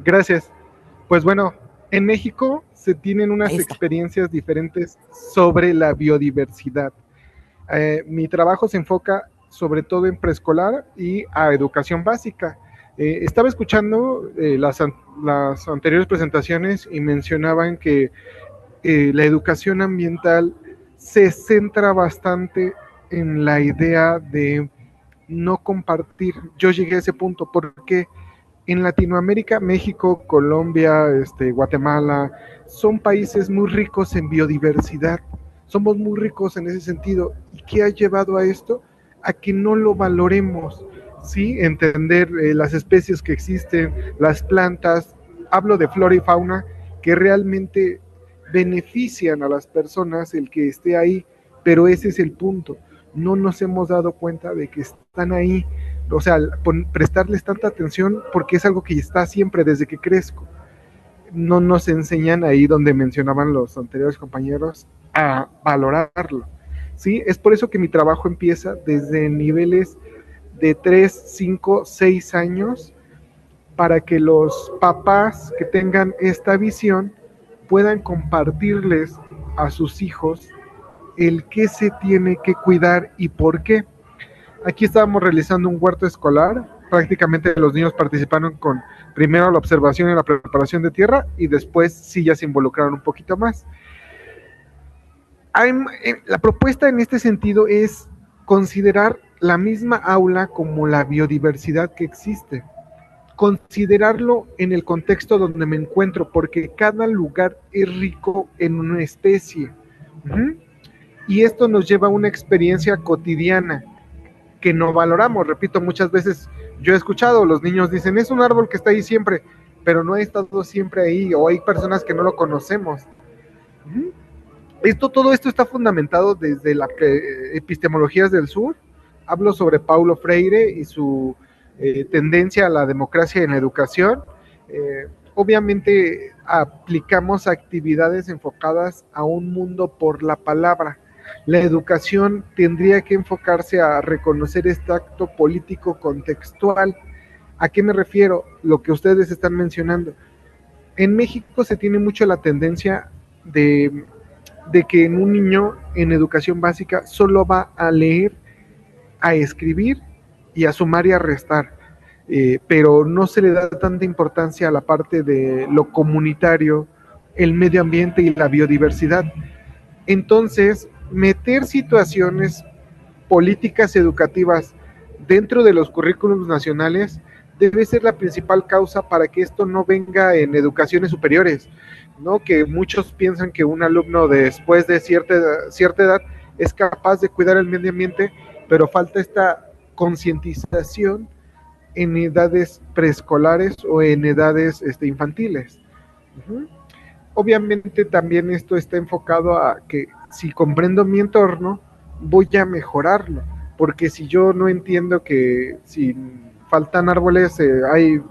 Gracias. Pues bueno, en México se tienen Ahí unas está. experiencias diferentes sobre la biodiversidad. Mi trabajo se enfoca sobre todo en preescolar y a educación básica. Estaba escuchando las anteriores presentaciones y mencionaban que la educación ambiental se centra bastante en la idea de no compartir. Yo llegué a ese punto porque en Latinoamérica, México, Colombia, Guatemala, son países muy ricos en biodiversidad. Somos muy ricos en ese sentido. ¿Y qué ha llevado a esto? A que no lo valoremos, ¿sí? Entender las especies que existen, las plantas, hablo de flora y fauna, que realmente benefician a las personas el que esté ahí, pero ese es el punto. No nos hemos dado cuenta de que están ahí, o sea, prestarles tanta atención porque es algo que está siempre desde que crezco. No nos enseñan ahí donde mencionaban los anteriores compañeros a valorarlo. ¿Sí? Es por eso que mi trabajo empieza desde niveles de 3, 5, 6 años para que los papás que tengan esta visión puedan compartirles a sus hijos el qué se tiene que cuidar y por qué. Aquí estábamos realizando un huerto escolar. Prácticamente los niños participaron con primero la observación y la preparación de tierra y después sí ya se involucraron un poquito más. La propuesta en este sentido es considerar la misma aula como la biodiversidad que existe. Considerarlo en el contexto donde me encuentro, porque cada lugar es rico en una especie. Uh-huh. Y esto nos lleva a una experiencia cotidiana que no valoramos. Repito, muchas veces yo he escuchado, los niños dicen, es un árbol que está ahí siempre, pero no ha estado siempre ahí, o hay personas que no lo conocemos. Todo esto está fundamentado desde las epistemologías del sur. Hablo sobre Paulo Freire y su tendencia a la democracia en la educación. Obviamente aplicamos actividades enfocadas a un mundo por la palabra. La educación tendría que enfocarse a reconocer este acto político contextual. ¿A qué me refiero? Lo que ustedes están mencionando. En México se tiene mucho la tendencia de que en un niño en educación básica solo va a leer, a escribir y a sumar y a restar. Pero no se le da tanta importancia a la parte de lo comunitario, el medio ambiente y la biodiversidad. Entonces, meter situaciones políticas educativas dentro de los currículums nacionales debe ser la principal causa para que esto no venga en educaciones superiores, ¿no? Que muchos piensan que un alumno después de cierta edad es capaz de cuidar el medio ambiente, pero falta esta concientización en edades preescolares o en edades infantiles. Uh-huh. Obviamente también esto está enfocado a que si comprendo mi entorno, voy a mejorarlo. Porque si yo no entiendo que si faltan árboles, hay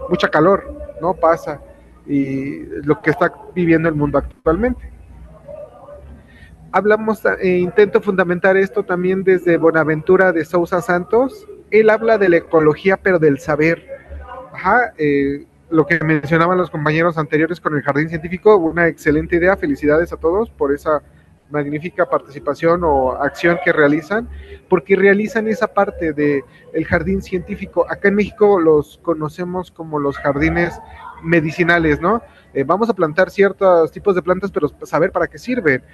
mucha calor, ¿no? Pasa. Y lo que está viviendo el mundo actualmente. Intento fundamentar esto también desde Bonaventura de Sousa Santos. Él habla de la ecología, pero del saber. Ajá, lo que mencionaban los compañeros anteriores con el jardín científico, una excelente idea, felicidades a todos por esa magnífica participación o acción que realizan, porque realizan esa parte del jardín científico. Acá en México los conocemos como los jardines medicinales, ¿no? Vamos a plantar ciertos tipos de plantas, pero saber para qué sirven.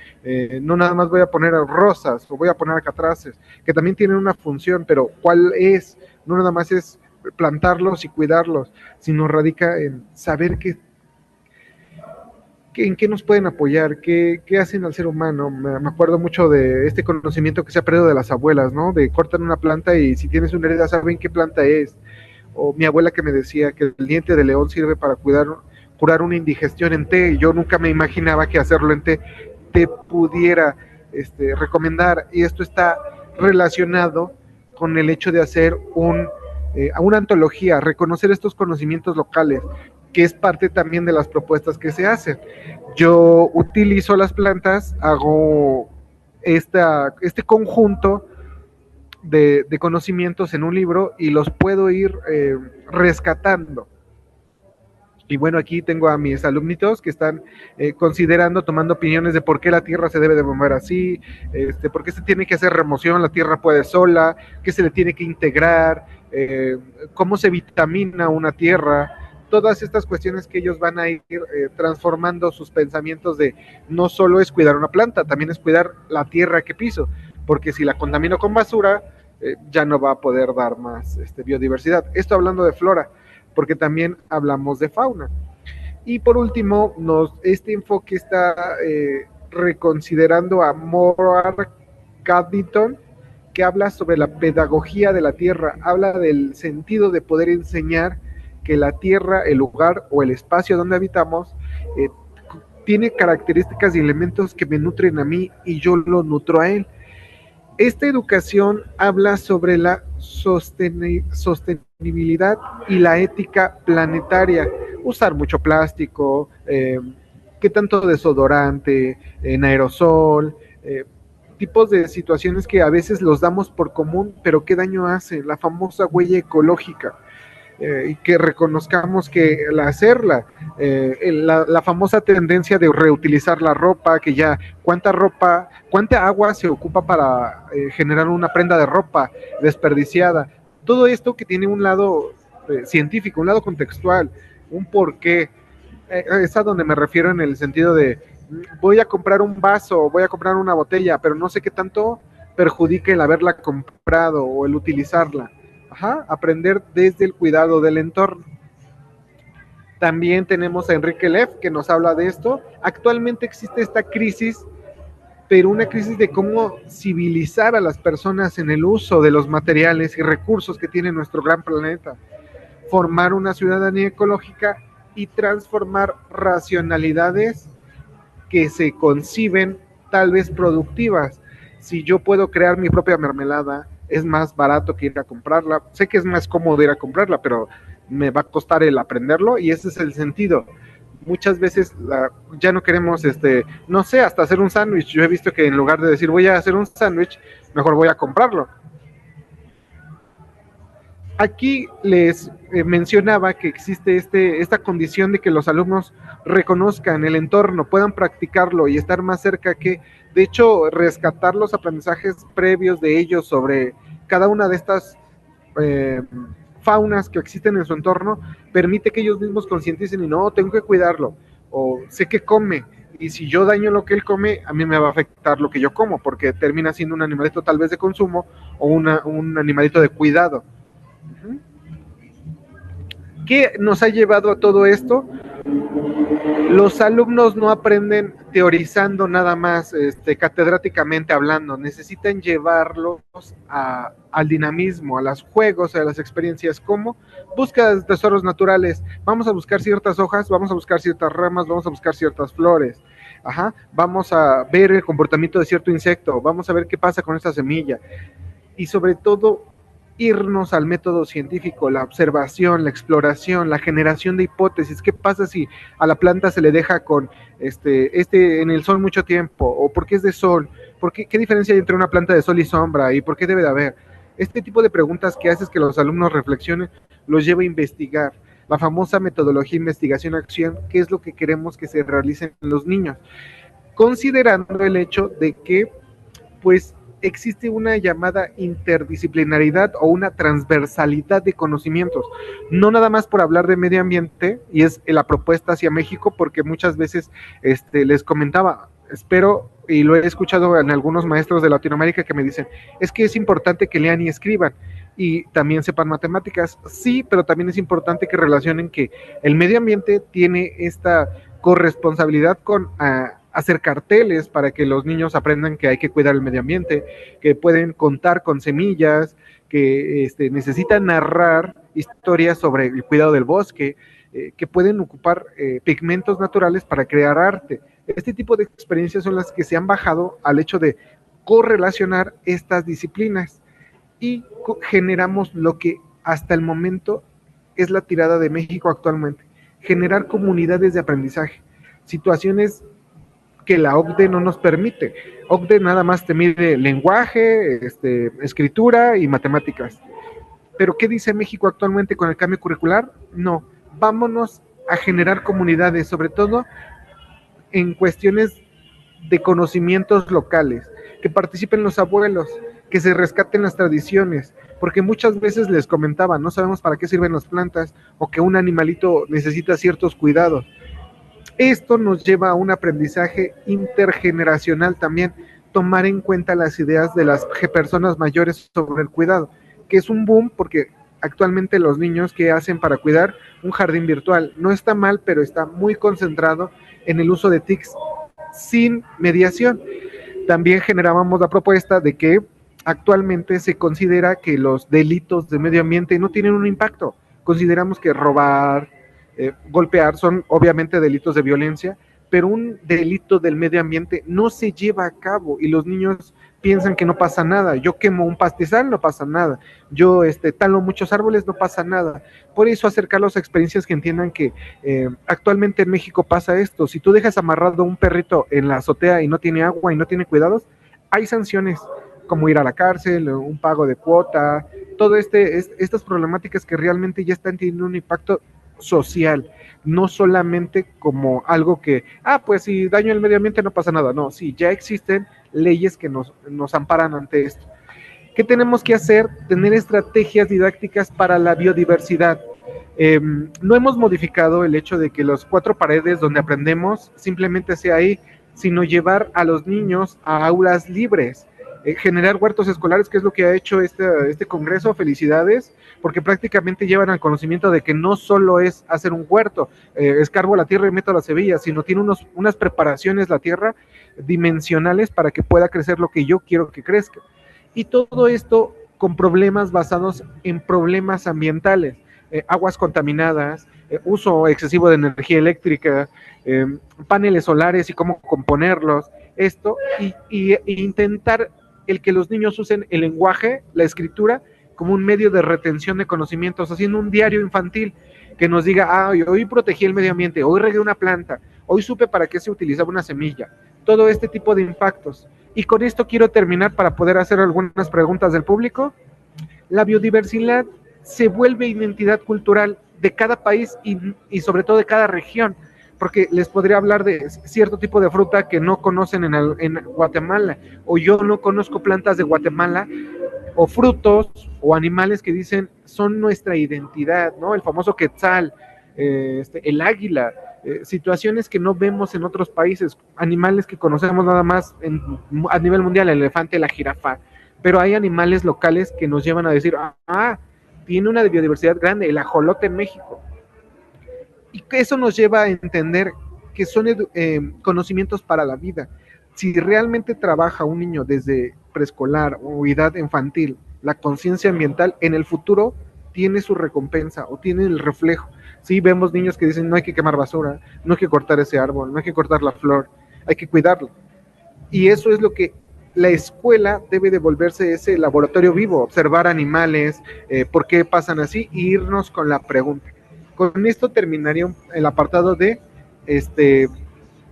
No nada más voy a poner rosas o voy a poner alcatraces, que también tienen una función, pero ¿cuál es? No nada más es plantarlos y cuidarlos, sino radica en saber en qué nos pueden apoyar, qué hacen al ser humano. Me acuerdo mucho de este conocimiento que se ha perdido de las abuelas, ¿no? De cortan una planta y si tienes una herida saben qué planta es. O mi abuela que me decía que el diente de león sirve para curar una indigestión en té. Y yo nunca me imaginaba que hacerlo en té te pudiera recomendar. Y esto está relacionado con el hecho de hacer una antología, reconocer estos conocimientos locales, que es parte también de las propuestas que se hacen. Yo utilizo las plantas, hago este conjunto de conocimientos en un libro y los puedo ir rescatando. Y bueno, aquí tengo a mis alumnitos que están considerando, tomando opiniones de por qué la Tierra se debe de mover así, por qué se tiene que hacer remoción, la Tierra puede sola, qué se le tiene que integrar, cómo se vitamina una Tierra, todas estas cuestiones que ellos van a ir transformando sus pensamientos de no solo es cuidar una planta, también es cuidar la Tierra que piso, porque si la contamino con basura, ya no va a poder dar más biodiversidad. Esto hablando de flora, porque también hablamos de fauna. Y por último, este enfoque está reconsiderando a Morag Caddington, que habla sobre la pedagogía de la tierra, habla del sentido de poder enseñar que la tierra, el lugar o el espacio donde habitamos, tiene características y elementos que me nutren a mí y yo lo nutro a él. Esta educación habla sobre la sostenibilidad y la ética planetaria. Usar mucho plástico, qué tanto desodorante, en aerosol, tipos de situaciones que a veces los damos por común, pero qué daño hace, la famosa huella ecológica. Y que reconozcamos que al hacerla, la famosa tendencia de reutilizar la ropa, que ya cuánta agua se ocupa para generar una prenda de ropa desperdiciada. Todo esto que tiene un lado científico, un lado contextual, un porqué, es a donde me refiero en el sentido de voy a comprar un vaso, voy a comprar una botella, pero no sé qué tanto perjudica el haberla comprado o el utilizarla. Ajá, aprender desde el cuidado del entorno. También tenemos a Enrique Leff que nos habla de esto. Actualmente existe esta crisis, pero una crisis de cómo civilizar a las personas en el uso de los materiales y recursos que tiene nuestro gran planeta. Formar una ciudadanía ecológica y transformar racionalidades que se conciben tal vez productivas. Si yo puedo crear mi propia mermelada, es más barato que ir a comprarla. Sé que es más cómodo ir a comprarla, pero me va a costar el aprenderlo y ese es el sentido. Muchas veces ya no queremos, no sé, hasta hacer un sándwich. Yo he visto que en lugar de decir voy a hacer un sándwich, mejor voy a comprarlo. Aquí les mencionaba que existe esta condición de que los alumnos reconozcan el entorno, puedan practicarlo y estar más cerca que, de hecho, rescatar los aprendizajes previos de ellos sobre cada una de estas eh, faunas que existen en su entorno, permite que ellos mismos concienticen y no, tengo que cuidarlo, o sé que come, y si yo daño lo que él come, a mí me va a afectar lo que yo como, porque termina siendo un animalito tal vez de consumo o un animalito de cuidado. ¿Qué nos ha llevado a todo esto? Los alumnos no aprenden teorizando nada más, catedráticamente hablando, necesitan llevarlos al dinamismo, a los juegos, a las experiencias, como búsqueda de tesoros naturales, vamos a buscar ciertas hojas, vamos a buscar ciertas ramas, vamos a buscar ciertas flores, ajá, vamos a ver el comportamiento de cierto insecto, vamos a ver qué pasa con esta semilla, y sobre todo irnos al método científico, la observación, la exploración, la generación de hipótesis. ¿Qué pasa si a la planta se le deja con en el sol mucho tiempo? ¿O por qué es de sol? ¿Qué diferencia hay entre una planta de sol y sombra? ¿Y por qué debe de haber? Este tipo de preguntas que haces que los alumnos reflexionen, los lleva a investigar. La famosa metodología investigación-acción, ¿qué es lo que queremos que se realicen los niños? Considerando el hecho de que, pues, existe una llamada interdisciplinaridad o una transversalidad de conocimientos, no nada más por hablar de medio ambiente, y es la propuesta hacia México, porque muchas veces les comentaba, espero, y lo he escuchado en algunos maestros de Latinoamérica que me dicen, es que es importante que lean y escriban, y también sepan matemáticas, sí, pero también es importante que relacionen que el medio ambiente tiene esta corresponsabilidad con hacer carteles para que los niños aprendan que hay que cuidar el medio ambiente, que pueden contar con semillas, que necesitan narrar historias sobre el cuidado del bosque, que pueden ocupar pigmentos naturales para crear arte. Este tipo de experiencias son las que se han bajado al hecho de correlacionar estas disciplinas y generamos lo que hasta el momento es la tirada de México actualmente, generar comunidades de aprendizaje, situaciones que la OCDE no nos permite. OCDE nada más te mide lenguaje, escritura y matemáticas. Pero ¿qué dice México actualmente con el cambio curricular? No, vámonos a generar comunidades, sobre todo en cuestiones de conocimientos locales, que participen los abuelos, que se rescaten las tradiciones, porque muchas veces les comentaba, no sabemos para qué sirven las plantas o que un animalito necesita ciertos cuidados. Esto nos lleva a un aprendizaje intergeneracional también, tomar en cuenta las ideas de las personas mayores sobre el cuidado, que es un boom porque actualmente los niños que hacen para cuidar un jardín virtual no está mal, pero está muy concentrado en el uso de TICs sin mediación. También generábamos la propuesta de que actualmente se considera que los delitos de medio ambiente no tienen un impacto. Consideramos que robar, golpear son obviamente delitos de violencia, pero un delito del medio ambiente no se lleva a cabo y los niños piensan que no pasa nada. Yo quemo un pastizal, no pasa nada. Yo talo muchos árboles, no pasa nada. Por eso acercarlos a experiencias que entiendan que actualmente en México pasa esto. Si tú dejas amarrado un perrito en la azotea y no tiene agua y no tiene cuidados, hay sanciones como ir a la cárcel, un pago de cuota, todo estas problemáticas que realmente ya están teniendo un impacto social, no solamente como algo que, pues si daño al medio ambiente no pasa nada, no, sí, ya existen leyes que nos amparan ante esto. ¿Qué tenemos que hacer? Tener estrategias didácticas para la biodiversidad. No hemos modificado el hecho de que los cuatro paredes donde aprendemos simplemente sea ahí, sino llevar a los niños a aulas libres, generar huertos escolares, que es lo que ha hecho este congreso. Felicidades, porque prácticamente llevan al conocimiento de que no solo es hacer un huerto, escarbo la tierra y meto las semillas, sino tiene unas preparaciones la tierra dimensionales para que pueda crecer lo que yo quiero que crezca. Y todo esto con problemas basados en problemas ambientales, aguas contaminadas, uso excesivo de energía eléctrica, paneles solares y cómo componerlos, esto, y intentar el que los niños usen el lenguaje, la escritura, como un medio de retención de conocimientos, haciendo un diario infantil que nos diga, hoy protegí el medio ambiente, hoy regué una planta, hoy supe para qué se utilizaba una semilla, todo este tipo de impactos. Y con esto quiero terminar para poder hacer algunas preguntas del público. La biodiversidad se vuelve identidad cultural de cada país y sobre todo de cada región, porque les podría hablar de cierto tipo de fruta que no conocen en Guatemala, o yo no conozco plantas de Guatemala, o frutos o animales que dicen son nuestra identidad, ¿no? El famoso quetzal, el águila, situaciones que no vemos en otros países, animales que conocemos nada más a nivel mundial, el elefante, la jirafa, pero hay animales locales que nos llevan a decir, tiene una biodiversidad grande, el ajolote en México. Y que eso nos lleva a entender que son conocimientos para la vida. Si realmente trabaja un niño desde preescolar o edad infantil la conciencia ambiental, en el futuro tiene su recompensa o tiene el reflejo. Sí, vemos niños que dicen no hay que quemar basura, no hay que cortar ese árbol, no hay que cortar la flor, hay que cuidarlo. Y eso es lo que la escuela debe de volverse ese laboratorio vivo, observar animales, por qué pasan así, e irnos con la pregunta. Con esto terminaría el apartado de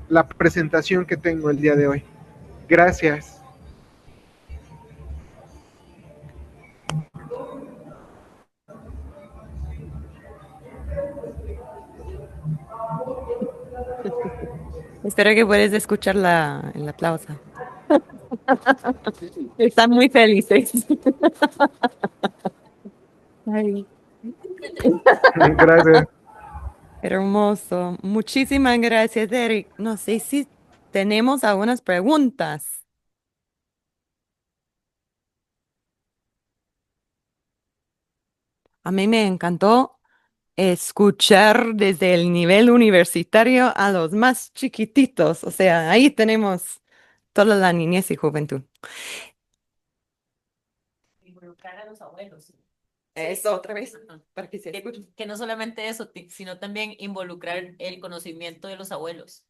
la presentación que tengo el día de hoy. Gracias. Espero que puedas escuchar el aplauso. Están muy felices. Ay. Gracias. Hermoso. Muchísimas gracias, Eric. No sé si tenemos algunas preguntas. A mí me encantó escuchar desde el nivel universitario a los más chiquititos. O sea, ahí tenemos toda la niñez y juventud. Involucrar a los abuelos. Eso otra vez, para que se escuche. Que no solamente eso, sino también involucrar el conocimiento de los abuelos.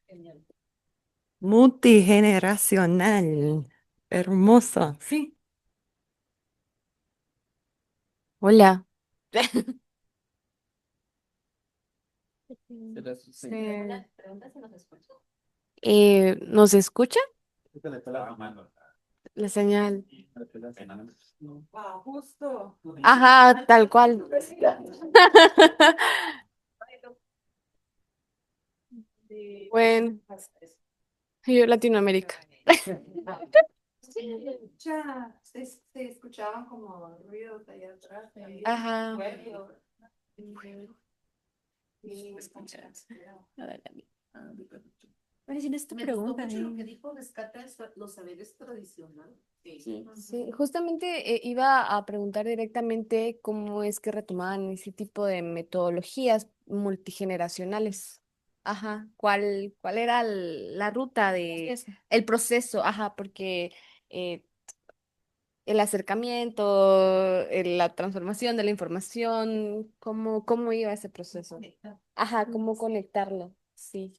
Multigeneracional. Hermoso. Sí. Hola. Sí. Pregunta si nos escucha. ¿Nos escucha? La señal. Justo. Ajá, tal cual. Bueno, yo Latinoamérica. Se escuchaban como ruidos allá atrás. Ajá. Imagina esta pregunta. Lo que dijo rescata los saberes tradicionales. Sí, justamente iba a preguntar directamente cómo es que retomaban ese tipo de metodologías multigeneracionales. Ajá, ¿cuál era la ruta de el proceso? Ajá, porque eh, el acercamiento, la transformación de la información, ¿cómo iba ese proceso? Ajá, cómo conectarlo, sí.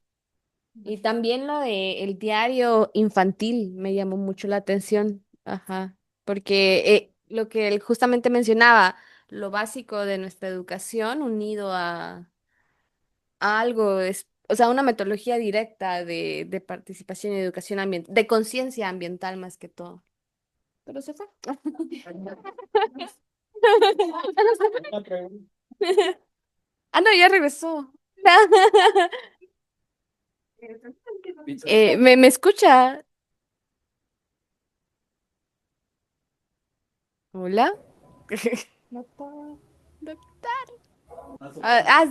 Y también lo de el diario infantil me llamó mucho la atención, ajá, porque lo que él justamente mencionaba, lo básico de nuestra educación unido a algo, o sea, una metodología directa de participación y educación ambiental, de conciencia ambiental más que todo. Pero se fue. Ah, no, ya regresó. ¿Me escucha? ¿Hola? Doctor, doctor.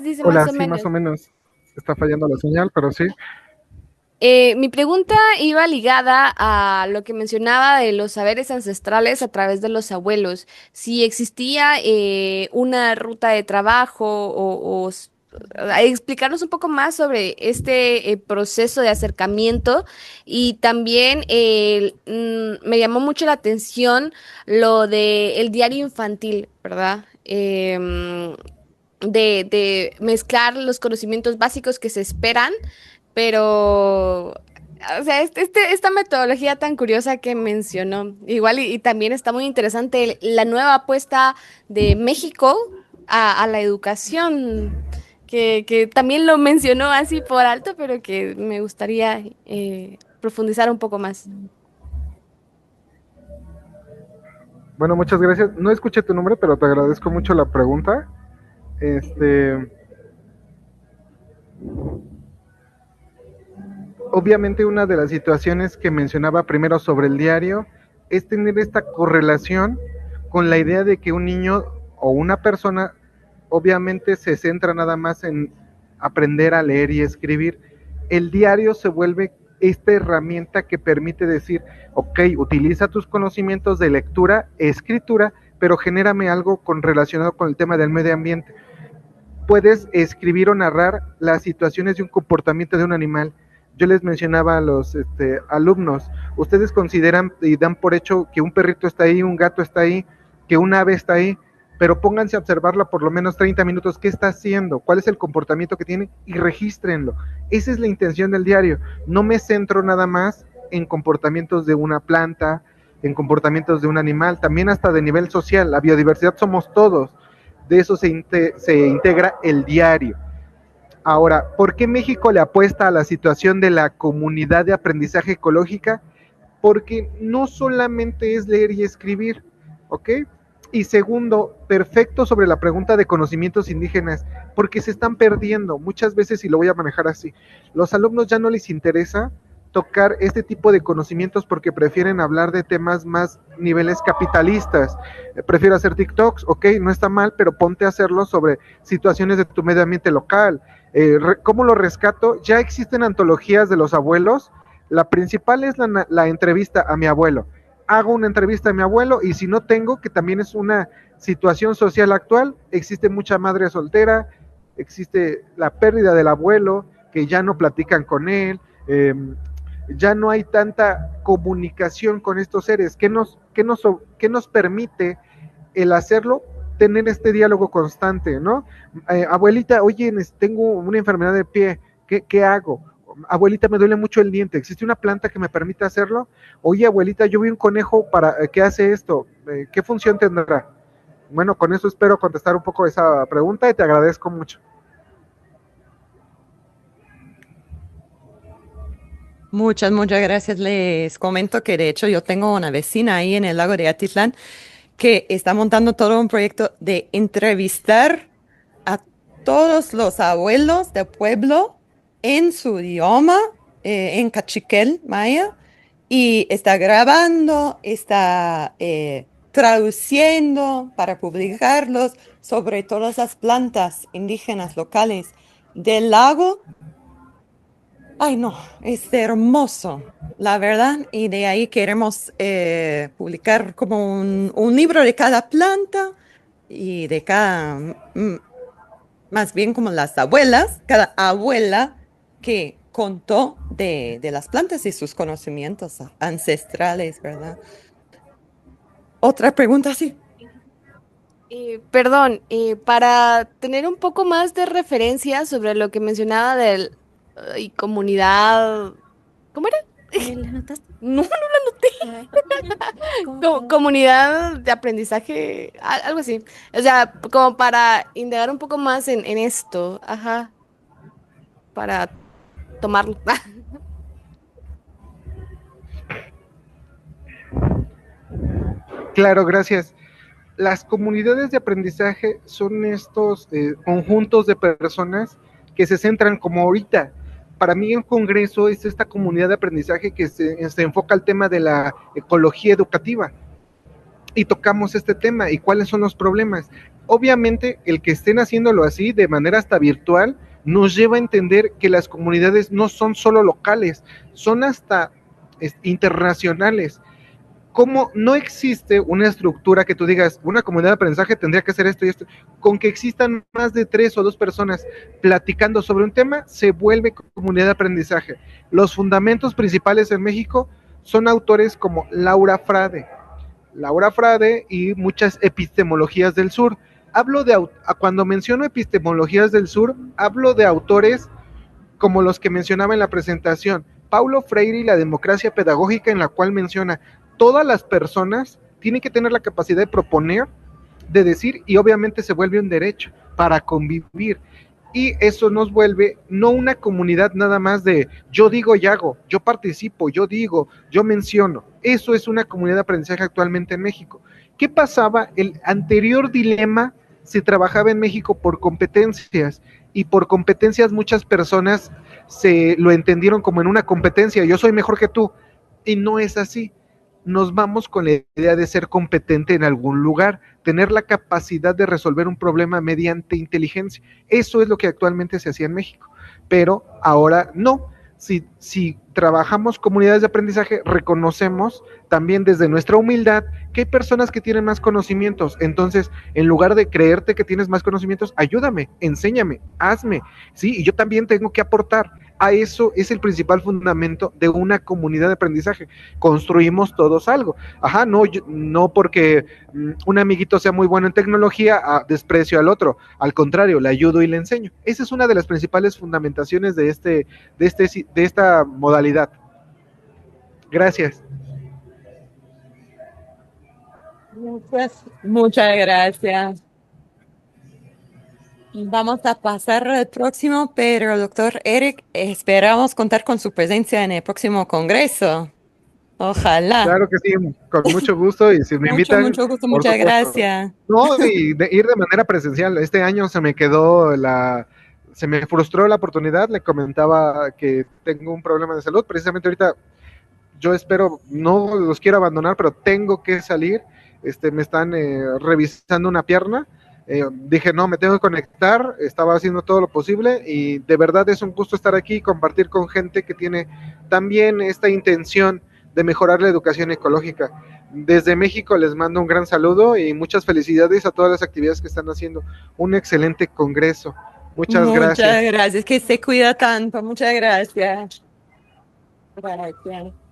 Dice más Hola, o sí, más menos. o menos está fallando la señal, pero sí. Mi pregunta iba ligada a lo que mencionaba de los saberes ancestrales a través de los abuelos. Si existía una ruta de trabajo explicarnos un poco más sobre este proceso de acercamiento y también me llamó mucho la atención lo de el diario infantil, ¿verdad? De mezclar los conocimientos básicos que se esperan, pero, o sea, esta metodología tan curiosa que mencionó, igual y también está muy interesante la nueva apuesta de México a la educación, que también lo mencionó así por alto, pero que me gustaría profundizar un poco más. Bueno, muchas gracias. No escuché tu nombre, pero te agradezco mucho la pregunta. Este, obviamente una de las situaciones que mencionaba primero sobre el diario es tener esta correlación con la idea de que un niño o una persona obviamente se centra nada más en aprender a leer y escribir. El diario se vuelve esta herramienta que permite decir, ok, utiliza tus conocimientos de lectura, escritura, pero genérame algo relacionado con el tema del medio ambiente. Puedes escribir o narrar las situaciones de un comportamiento de un animal. Yo les mencionaba a los alumnos, ustedes consideran y dan por hecho que un perrito está ahí, un gato está ahí, que un ave está ahí, pero pónganse a observarla por lo menos 30 minutos, qué está haciendo, cuál es el comportamiento que tiene y regístrenlo. Esa es la intención del diario. No me centro nada más en comportamientos de una planta, en comportamientos de un animal, también hasta de nivel social. La biodiversidad somos todos. De eso se integra el diario. Ahora, ¿por qué México le apuesta a la situación de la comunidad de aprendizaje ecológica? Porque no solamente es leer y escribir, ¿ok? Y segundo, perfecto sobre la pregunta de conocimientos indígenas, porque se están perdiendo muchas veces, y lo voy a manejar así. Los alumnos ya no les interesa tocar este tipo de conocimientos porque prefieren hablar de temas más niveles capitalistas. Prefiero hacer TikToks, ok, no está mal, pero ponte a hacerlo sobre situaciones de tu medio ambiente local. ¿Cómo lo rescato? Ya existen antologías de los abuelos. La principal es la entrevista a mi abuelo. Hago una entrevista a mi abuelo y si no tengo, que también es una situación social actual, existe mucha madre soltera, existe la pérdida del abuelo, que ya no platican con él, ya no hay tanta comunicación con estos seres. ¿Qué nos permite el hacerlo? Tener este diálogo constante, ¿no? Abuelita, oye, tengo una enfermedad de pie, ¿qué hago? Abuelita, me duele mucho el diente, ¿existe una planta que me permita hacerlo? Oye, abuelita, yo vi un conejo que hace esto, ¿qué función tendrá? Bueno, con eso espero contestar un poco esa pregunta y te agradezco mucho. Muchas, muchas gracias. Les comento que de hecho yo tengo una vecina ahí en el lago de Atitlán que está montando todo un proyecto de entrevistar a todos los abuelos del pueblo en su idioma, en cachiquel maya, y está grabando, está traduciendo para publicarlos sobre todas las plantas indígenas locales del lago. Ay, no, es hermoso, la verdad, y de ahí queremos publicar como un libro de cada planta y de cada, más bien como las abuelas, cada abuela que contó de las plantas y sus conocimientos ancestrales, ¿verdad? Otra pregunta, sí. Perdón, para tener un poco más de referencia sobre lo que mencionaba del comunidad, ¿cómo era? ¿La notaste? No, no lo anoté. Comunidad de aprendizaje, algo así. O sea, como para indagar un poco más en esto, ajá, para tomarlo. Claro, gracias. Las comunidades de aprendizaje son estos conjuntos de personas que se centran como ahorita. Para mí el Congreso es esta comunidad de aprendizaje que se enfoca al tema de la ecología educativa. Y tocamos este tema y cuáles son los problemas. Obviamente el que estén haciéndolo así de manera hasta virtual nos lleva a entender que las comunidades no son solo locales, son hasta internacionales. Como no existe una estructura que tú digas, una comunidad de aprendizaje tendría que hacer esto y esto, con que existan más de 3 o 2 personas platicando sobre un tema, se vuelve comunidad de aprendizaje. Los fundamentos principales en México son autores como Laura Frade y muchas epistemologías del sur. Cuando menciono epistemologías del sur, hablo de autores como los que mencionaba en la presentación, Paulo Freire y la democracia pedagógica, en la cual menciona todas las personas tienen que tener la capacidad de proponer, de decir, y obviamente se vuelve un derecho para convivir. Y eso nos vuelve no una comunidad nada más de yo digo y hago, yo participo, yo digo, yo menciono. Eso es una comunidad de aprendizaje actualmente en México. ¿Qué pasaba? El anterior dilema se trabajaba en México por competencias, y por competencias muchas personas se lo entendieron como en una competencia, yo soy mejor que tú, y no es así. Nos vamos con la idea de ser competente en algún lugar, tener la capacidad de resolver un problema mediante inteligencia. Eso es lo que actualmente se hacía en México, pero ahora no. Si trabajamos comunidades de aprendizaje, reconocemos también desde nuestra humildad que hay personas que tienen más conocimientos. Entonces, en lugar de creerte que tienes más conocimientos, ayúdame, enséñame, hazme, ¿sí? Y yo también tengo que aportar. A eso es el principal fundamento de una comunidad de aprendizaje. Construimos todos algo. Ajá, no porque un amiguito sea muy bueno en tecnología, desprecio al otro. Al contrario, le ayudo y le enseño. Esa es una de las principales fundamentaciones de esta modalidad. Gracias. Muchas gracias. Vamos a pasar al próximo, pero doctor Eric, esperamos contar con su presencia en el próximo congreso. Ojalá. Claro que sí, con mucho gusto, y si me invitan. Mucho gusto, por muchas supuesto. gracias. No, y ir de manera presencial. Este año se me frustró la oportunidad. Le comentaba que tengo un problema de salud. Precisamente ahorita yo espero, no los quiero abandonar, pero tengo que salir. Me están revisando una pierna. Dije, no, me tengo que conectar. Estaba haciendo todo lo posible y de verdad es un gusto estar aquí y compartir con gente que tiene también esta intención de mejorar la educación ecológica. Desde México les mando un gran saludo y muchas felicidades a todas las actividades que están haciendo. Un excelente congreso. Muchas gracias. Muchas gracias, que se cuida tanto. Muchas gracias. Gracias.